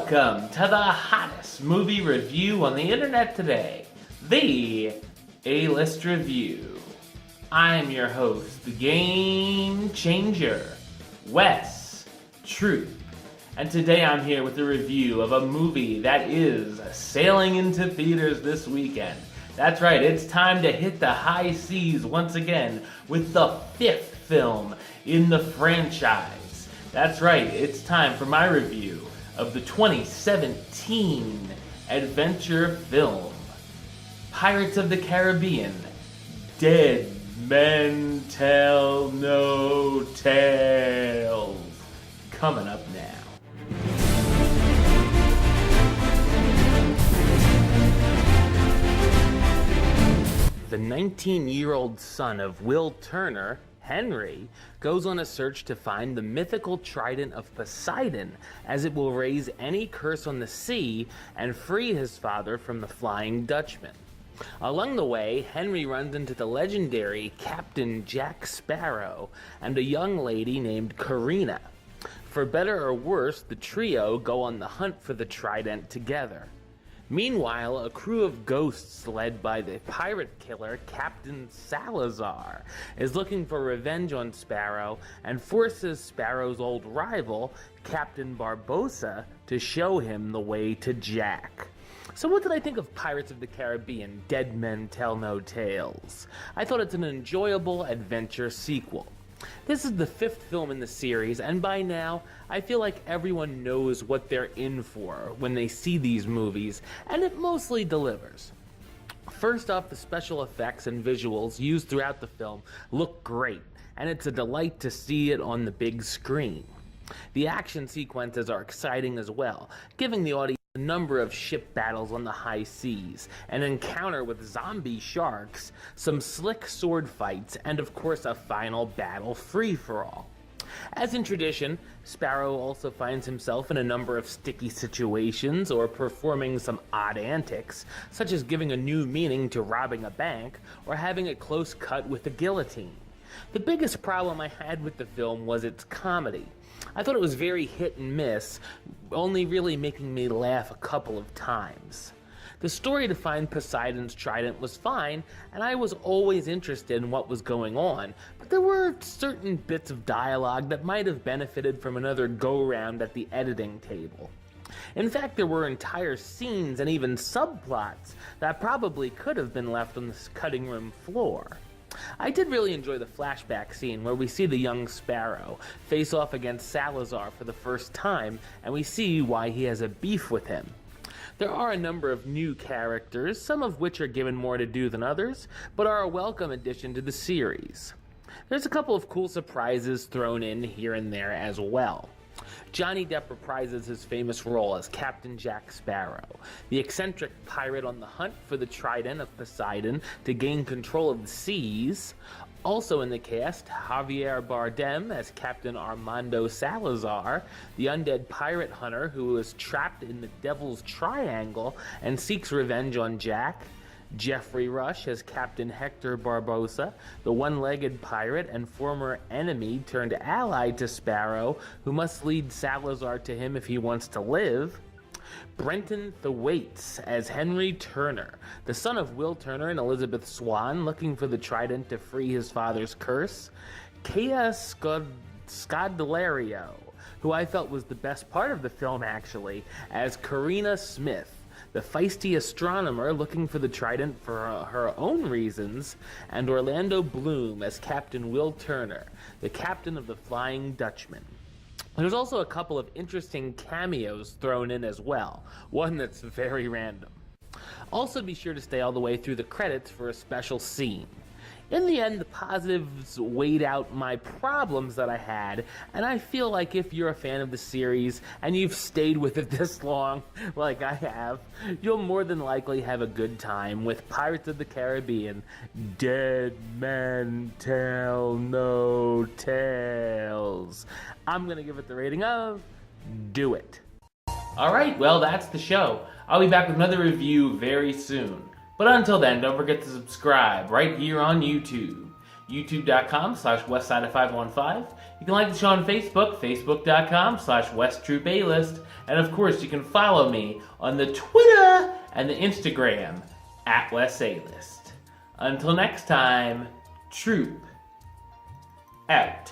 Welcome to the hottest movie review on the internet today, the A-List Review. I'm your host, the Game Changer, Wes Truth. And today I'm here with a review of a movie that is sailing into theaters this weekend. That's right, it's time to hit the high seas once again with the 5th film in the franchise. That's right, it's time for my review of the 2017 adventure film, Pirates of the Caribbean, Dead Men Tell No Tales. Coming up now. The 19-year-old son of Will Turner, Henry, goes on a search to find the mythical trident of Poseidon, as it will raise any curse on the sea and free his father from the Flying Dutchman. Along the way, Henry runs into the legendary Captain Jack Sparrow and a young lady named Karina. For better or worse, the trio go on the hunt for the trident together. Meanwhile, a crew of ghosts led by the pirate killer Captain Salazar is looking for revenge on Sparrow and forces Sparrow's old rival, Captain Barbossa, to show him the way to Jack. So what did I think of Pirates of the Caribbean, Dead Men Tell No Tales? I thought it's an enjoyable adventure sequel. This is the 5th film in the series, and by now, I feel like everyone knows what they're in for when they see these movies, and it mostly delivers. First off, the special effects and visuals used throughout the film look great, and it's a delight to see it on the big screen. The action sequences are exciting as well, giving the audience a number of ship battles on the high seas, an encounter with zombie sharks, some slick sword fights, and of course a final battle free-for-all. As in tradition, Sparrow also finds himself in a number of sticky situations or performing some odd antics, such as giving a new meaning to robbing a bank or having a close cut with a guillotine. The biggest problem I had with the film was its comedy. I thought it was very hit and miss, only really making me laugh a couple of times. The story to find Poseidon's trident was fine, and I was always interested in what was going on, but there were certain bits of dialogue that might have benefited from another go-round at the editing table. In fact, there were entire scenes and even subplots that probably could have been left on the cutting room floor. I did really enjoy the flashback scene where we see the young Sparrow face off against Salazar for the first time, and we see why he has a beef with him. There are a number of new characters, some of which are given more to do than others, but are a welcome addition to the series. There's a couple of cool surprises thrown in here and there as well. Johnny Depp reprises his famous role as Captain Jack Sparrow, the eccentric pirate on the hunt for the trident of Poseidon to gain control of the seas. Also in the cast, Javier Bardem as Captain Armando Salazar, the undead pirate hunter who is trapped in the Devil's Triangle and seeks revenge on Jack. Jeffrey Rush as Captain Hector Barbossa, the one-legged pirate and former enemy turned ally to Sparrow, who must lead Salazar to him if he wants to live. Brenton Thwaites as Henry Turner, the son of Will Turner and Elizabeth Swann, looking for the trident to free his father's curse. Kea Scodelario, who I felt was the best part of the film actually, as Karina Smith, the feisty astronomer looking for the trident for her own reasons, and Orlando Bloom as Captain Will Turner, the captain of the Flying Dutchman. There's also a couple of interesting cameos thrown in as well, one that's very random. Also be sure to stay all the way through the credits for a special scene. In the end, the positives weighed out my problems that I had, and I feel like if you're a fan of the series and you've stayed with it this long, like I have, you'll more than likely have a good time with Pirates of the Caribbean, Dead Men Tell No Tales. I'm gonna give it the rating of do it. Alright, well that's the show. I'll be back with another review very soon. But until then, don't forget to subscribe right here on YouTube. youtube.com/westside515. You can like the show on Facebook, facebook.com/westtroopaList. And of course, you can follow me on the Twitter and the Instagram @WestAList. Until next time, Troop out.